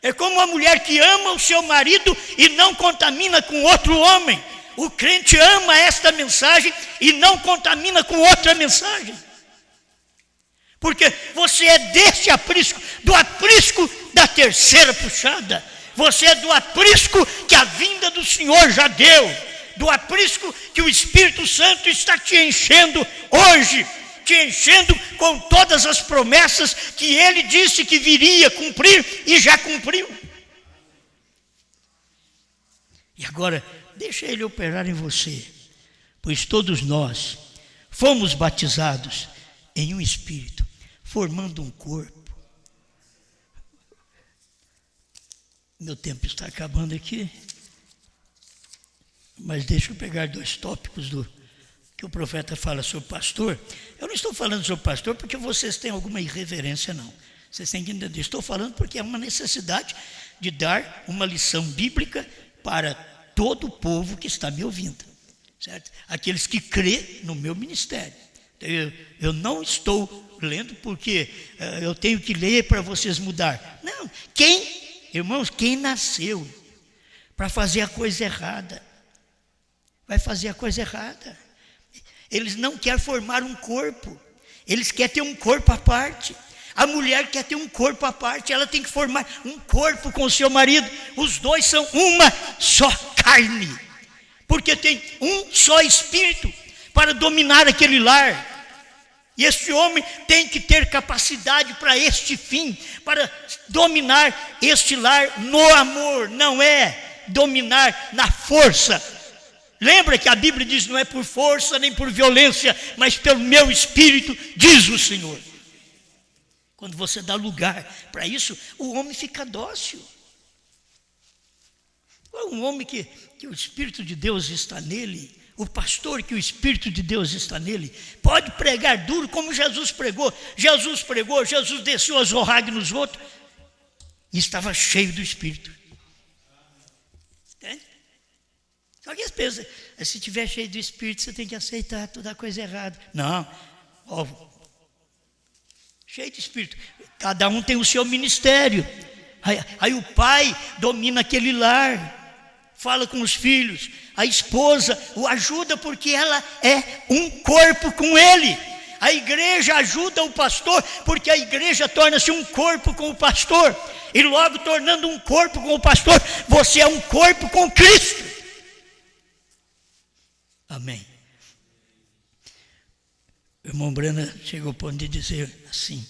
É como uma mulher que ama o seu marido e não contamina com outro homem. O crente ama esta mensagem e não contamina com outra mensagem. Porque você é desse aprisco, do aprisco da terceira puxada. Você é do aprisco que a vinda do Senhor já deu. Do aprisco que o Espírito Santo está te enchendo hoje. Te enchendo com todas as promessas que Ele disse que viria cumprir e já cumpriu. E agora, deixa Ele operar em você. Pois todos nós fomos batizados em um Espírito, formando um corpo. Meu tempo está acabando aqui, mas deixa eu pegar 2 tópicos que o profeta fala sobre pastor. Eu não estou falando sobre pastor porque vocês têm alguma irreverência, não. Vocês têm que entender. Estou falando porque é uma necessidade de dar uma lição bíblica para todo o povo que está me ouvindo, certo? Aqueles que crêem no meu ministério. Eu não estou lendo porque eu tenho que ler para vocês mudar. Não, irmãos, quem nasceu para fazer a coisa errada, vai fazer a coisa errada. Eles não querem formar um corpo, eles querem ter um corpo à parte. A mulher quer ter um corpo à parte, ela tem que formar um corpo com o seu marido. Os dois são uma só carne, porque tem um só espírito para dominar aquele lar. E este homem tem que ter capacidade para este fim, para dominar este lar no amor, não é dominar na força. Lembra que a Bíblia diz: não é por força nem por violência, mas pelo meu espírito, diz o Senhor. Quando você dá lugar para isso, o homem fica dócil. Um homem que o Espírito de Deus está nele, o pastor que o Espírito de Deus está nele, pode pregar duro como Jesus pregou. Jesus desceu a zorrague nos outros e estava cheio do Espírito. Só que as pessoas, se estiver cheio do Espírito, você tem que aceitar toda a coisa errada. Não, cheio de Espírito, cada um tem o seu ministério. Aí o pai domina aquele lar, fala com os filhos, a esposa o ajuda porque ela é um corpo com ele. A igreja ajuda o pastor porque a igreja torna-se um corpo com o pastor. E logo tornando um corpo com o pastor, você é um corpo com Cristo. Amém. O irmão Brana chegou ao ponto de dizer assim,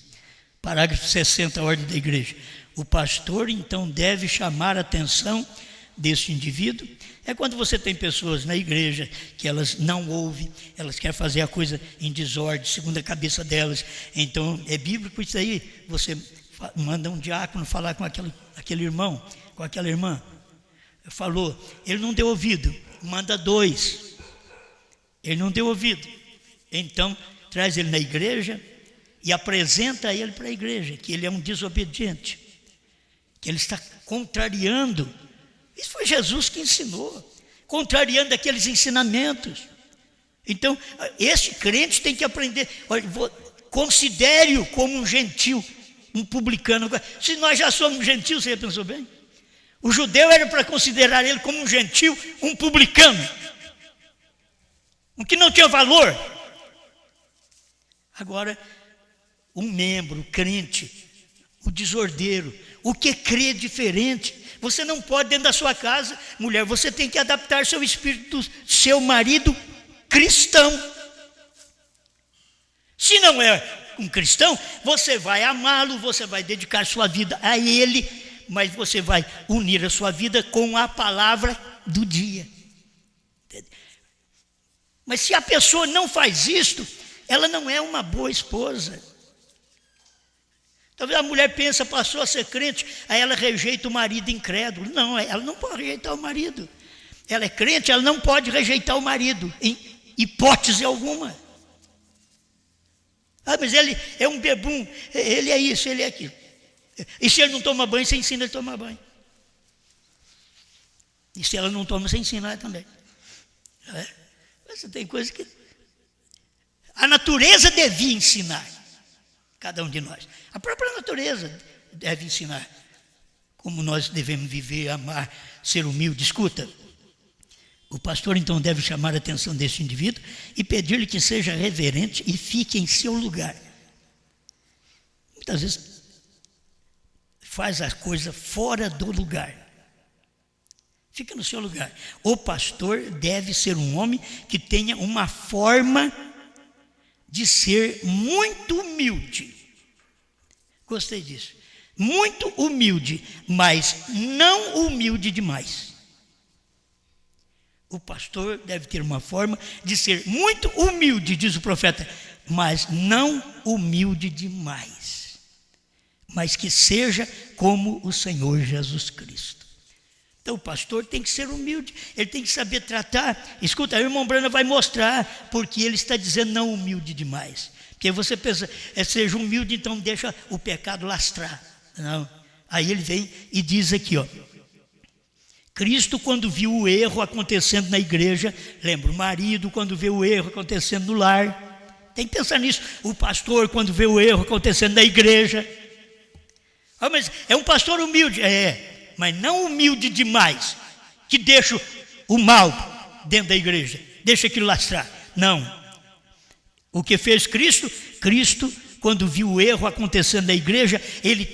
parágrafo 60, a ordem da igreja: o pastor então deve chamar a atenção desse indivíduo. É quando você tem pessoas na igreja que elas não ouvem, elas querem fazer a coisa em desordem, segundo a cabeça delas. Então é bíblico isso aí. Você manda um diácono falar com aquele irmão, com aquela irmã. Falou, ele não deu ouvido, manda 2. Ele não deu ouvido, então traz ele na igreja e apresenta ele para a igreja, que ele é um desobediente, que ele está contrariando. Isso foi Jesus que ensinou, contrariando aqueles ensinamentos. Então, esse crente tem que aprender. Considere-o como um gentil, um publicano. Se nós já somos gentios, você já pensou bem? O judeu era para considerar ele como um gentil, um publicano. o que não tinha valor. Agora, um membro, o crente, o desordeiro, o que crê diferente, você não pode dentro da sua casa, mulher, você tem que adaptar seu espírito do seu marido cristão. Se não é um cristão, você vai amá-lo, você vai dedicar sua vida a ele, mas você vai unir a sua vida com a palavra do dia. Mas se a pessoa não faz isto, ela não é uma boa esposa. Talvez a mulher pensa, passou a ser crente, aí ela rejeita o marido incrédulo. Não, ela não pode rejeitar o marido. Ela é crente, ela não pode rejeitar o marido, em hipótese alguma. Ah, mas ele é um bebum, ele é isso, ele é aquilo. E se ele não toma banho, você ensina ele a tomar banho. E se ela não toma, você ensina ela também. Mas tem coisa que a natureza devia ensinar, cada um de nós. A própria natureza deve ensinar como nós devemos viver, amar, ser humilde. Escuta, o pastor então deve chamar a atenção desse indivíduo e pedir-lhe que seja reverente e fique em seu lugar. Muitas vezes faz a coisa fora do lugar. Fica no seu lugar. O pastor deve ser um homem que tenha uma forma de ser muito humilde. Gostei disso. Muito humilde, mas não humilde demais. O pastor deve ter uma forma de ser muito humilde, diz o profeta, mas não humilde demais. Mas que seja como o Senhor Jesus Cristo. Então o pastor tem que ser humilde, ele tem que saber tratar. Escuta, o irmão Brana vai mostrar porque ele está dizendo não humilde demais. Porque você pensa, seja humilde, então deixa o pecado lastrar. Não. Aí ele vem e diz aqui, ó. Cristo, quando viu o erro acontecendo na igreja, lembra, o marido, quando vê o erro acontecendo no lar, tem que pensar nisso. O pastor, quando vê o erro acontecendo na igreja. Ah, mas é um pastor humilde. Mas não humilde demais, que deixa o mal dentro da igreja, deixa aquilo lastrar. Não. O que fez Cristo? Cristo, quando viu o erro acontecendo na igreja, ele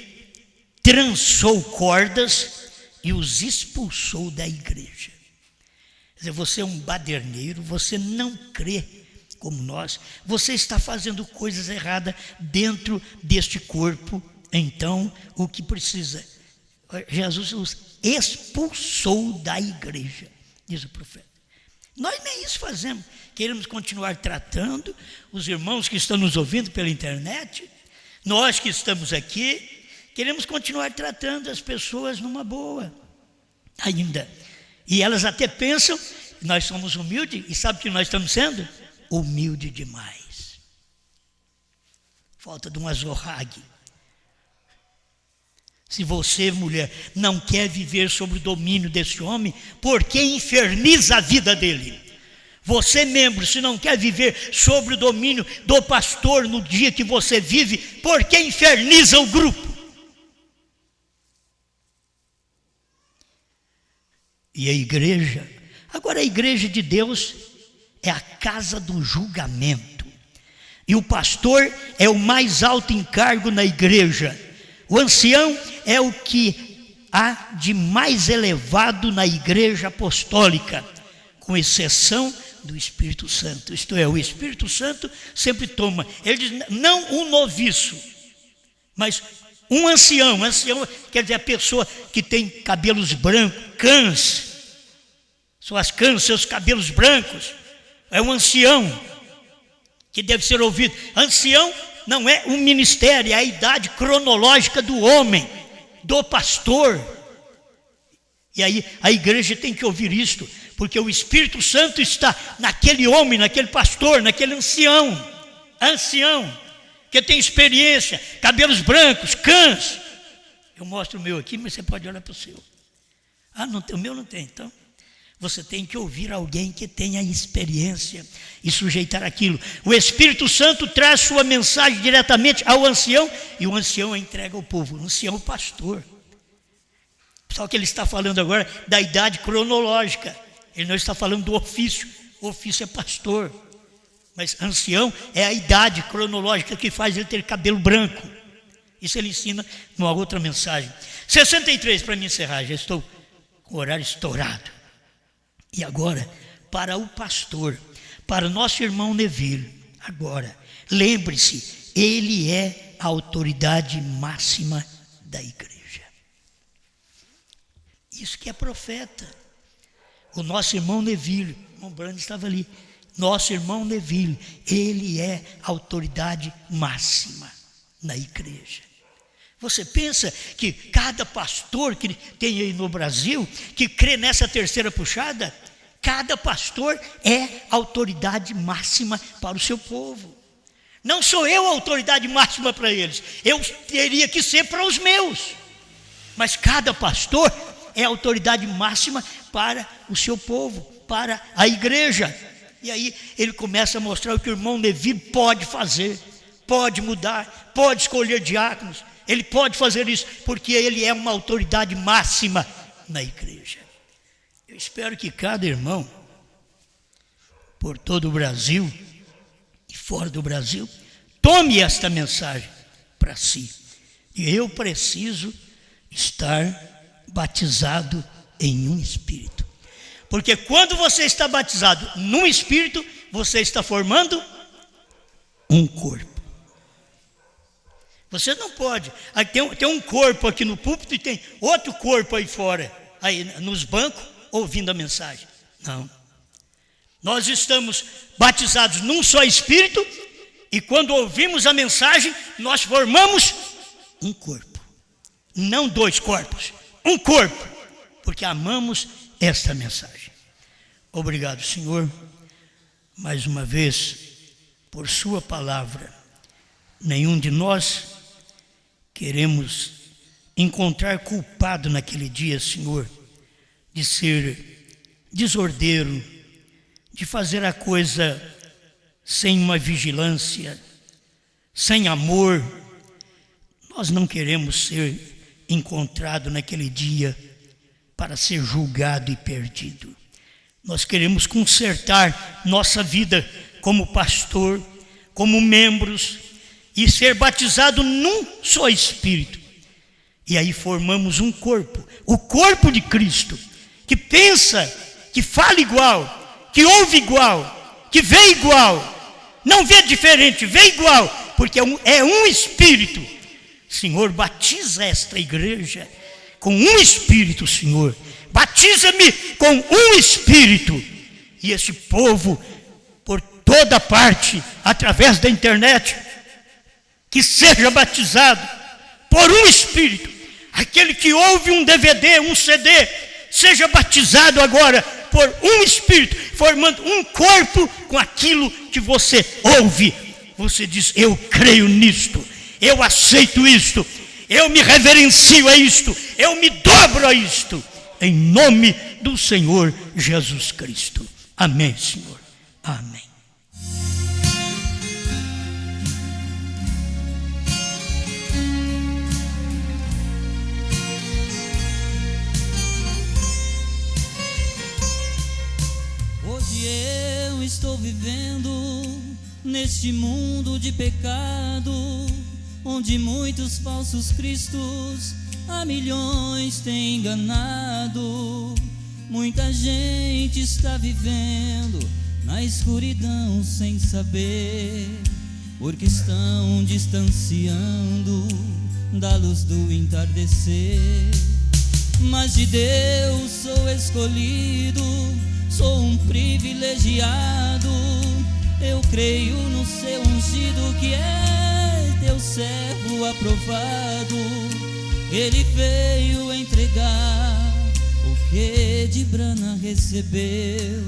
trançou cordas e os expulsou da igreja. Quer dizer, você é um baderneiro, você não crê como nós, você está fazendo coisas erradas dentro deste corpo. Então, o que precisa? Jesus os expulsou da igreja, diz o profeta. Nós nem isso fazemos. Queremos continuar tratando os irmãos que estão nos ouvindo pela internet, nós que estamos aqui, queremos continuar tratando as pessoas numa boa ainda. E elas até pensam que nós somos humildes, e sabe o que nós estamos sendo? Humilde demais. Falta de uma zorrague. Se você, mulher, não quer viver sob o domínio desse homem, por que inferniza a vida dele? Você, membro, se não quer viver sob o domínio do pastor no dia que você vive, por que inferniza o grupo? E a igreja, agora a igreja de Deus é a casa do julgamento. E o pastor é o mais alto encargo na igreja. O ancião é o que há de mais elevado na igreja apostólica, com exceção do Espírito Santo. Isto é, o Espírito Santo sempre toma, ele diz, não um noviço, mas um ancião. Ancião quer dizer a pessoa que tem cabelos brancos, cãs, suas cãs, seus cabelos brancos, é um ancião que deve ser ouvido. Ancião não é um ministério, é a idade cronológica do homem, do pastor. E aí a igreja tem que ouvir isto, porque o Espírito Santo está naquele homem, naquele pastor, naquele ancião, que tem experiência, cabelos brancos, cãs. Eu mostro o meu aqui, mas você pode olhar para o seu. Ah, não, o meu não tem, então. Você tem que ouvir alguém que tenha experiência e sujeitar aquilo. O Espírito Santo traz sua mensagem diretamente ao ancião e o ancião entrega ao povo. O ancião é o pastor. Só que ele está falando agora da idade cronológica. Ele não está falando do ofício. o ofício é pastor. Mas ancião é a idade cronológica que faz ele ter cabelo branco. Isso ele ensina numa outra mensagem. 63, para me encerrar, já estou com o horário estourado. E agora, para o pastor, para o nosso irmão Neville, agora, lembre-se, ele é a autoridade máxima da igreja. Isso que é profeta. O nosso irmão Neville, o irmão Brando estava ali. Nosso irmão Neville, ele é a autoridade máxima na igreja. Você pensa que cada pastor que tem aí no Brasil, que crê nessa terceira puxada, cada pastor é a autoridade máxima para o seu povo. Não sou eu a autoridade máxima para eles, eu teria que ser para os meus. Mas cada pastor é a autoridade máxima para o seu povo, para a igreja. E aí ele começa a mostrar o que o irmão Neville pode fazer, pode mudar, pode escolher diáconos, ele pode fazer isso, porque ele é uma autoridade máxima na igreja. Eu espero que cada irmão, por todo o Brasil e fora do Brasil, tome esta mensagem para si. E eu preciso estar batizado em um Espírito. Porque quando você está batizado num Espírito, você está formando um corpo. Você não pode. Aí tem um corpo aqui no púlpito e tem outro corpo aí fora, aí nos bancos, ouvindo a mensagem. Não. Nós estamos batizados num só Espírito e quando ouvimos a mensagem, nós formamos um corpo. Não dois corpos, um corpo. Porque amamos esta mensagem. Obrigado, Senhor, mais uma vez, por sua palavra. Nenhum de nós queremos encontrar culpado naquele dia, Senhor, de ser desordeiro, de fazer a coisa sem uma vigilância, sem amor. Nós não queremos ser encontrado naquele dia para ser julgado e perdido. Nós queremos consertar nossa vida como pastor, como membros, e ser batizado num só Espírito. E aí formamos um corpo, o corpo de Cristo, que pensa, que fala igual, que ouve igual, que vê igual, não vê diferente, vê igual, porque é um Espírito. Senhor, batiza esta igreja com um Espírito, Senhor. Batiza-me com um Espírito. E esse povo, por toda parte, através da internet, que seja batizado por um Espírito. Aquele que ouve um DVD, um CD, seja batizado agora por um Espírito, formando um corpo com aquilo que você ouve. Você diz: eu creio nisto, eu aceito isto, eu me reverencio a isto, eu me dobro a isto, em nome do Senhor Jesus Cristo. Amém, Senhor. Amém. Hoje eu estou vivendo neste mundo de pecado, onde muitos falsos cristos a milhões têm enganado. Muita gente está vivendo na escuridão sem saber, porque estão distanciando da luz do entardecer. Mas de Deus sou escolhido, sou um privilegiado. Eu creio no seu ungido, que é teu servo aprovado. Ele veio entregar o que de Brana recebeu,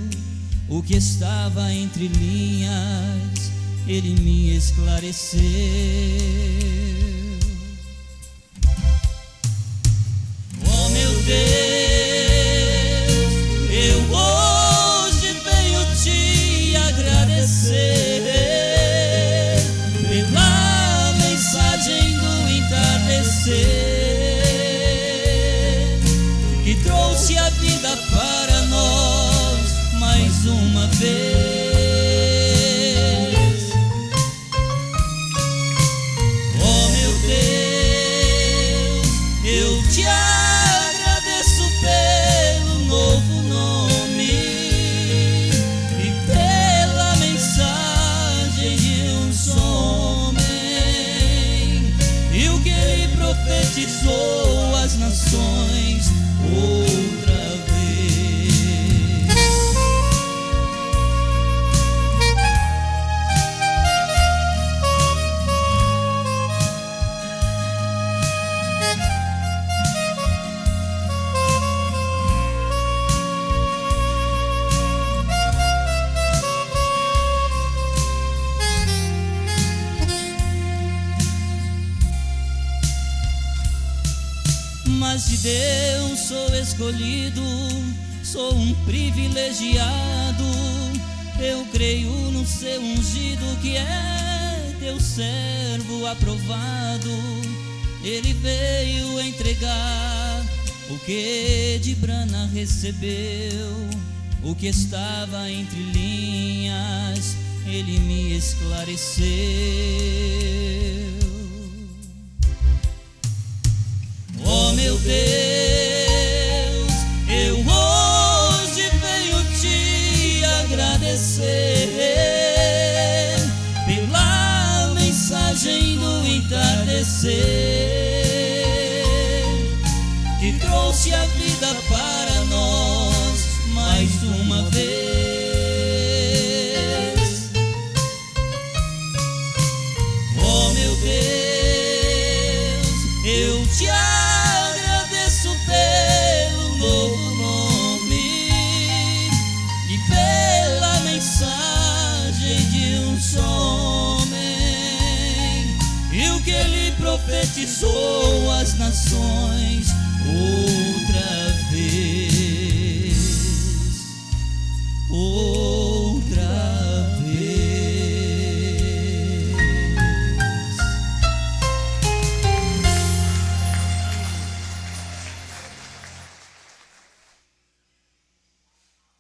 o que estava entre linhas, ele me esclareceu. Oh meu Deus, eu hoje venho te agradecer pela mensagem do entardecer, que trouxe a vida para nós mais mais uma vez. Oh meu Deus, eu te agradeço pelo novo nome e pela mensagem de um só homem, e o que ele profetizou às nações outra vez. Mas de Deus sou escolhido, sou um privilegiado. Eu creio no seu ungido, que é teu servo aprovado. Ele veio entregar o que de Brana recebeu, o que estava entre linhas, ele me esclareceu. Oh meu Deus, eu hoje venho te agradecer pela mensagem do entardecer, que trouxe a vida para nós mais uma vez. Oh meu Deus, eu te agradeço pelo novo nome e pela mensagem de um só homem, e o que ele profetizou às nações outra vez. Oh,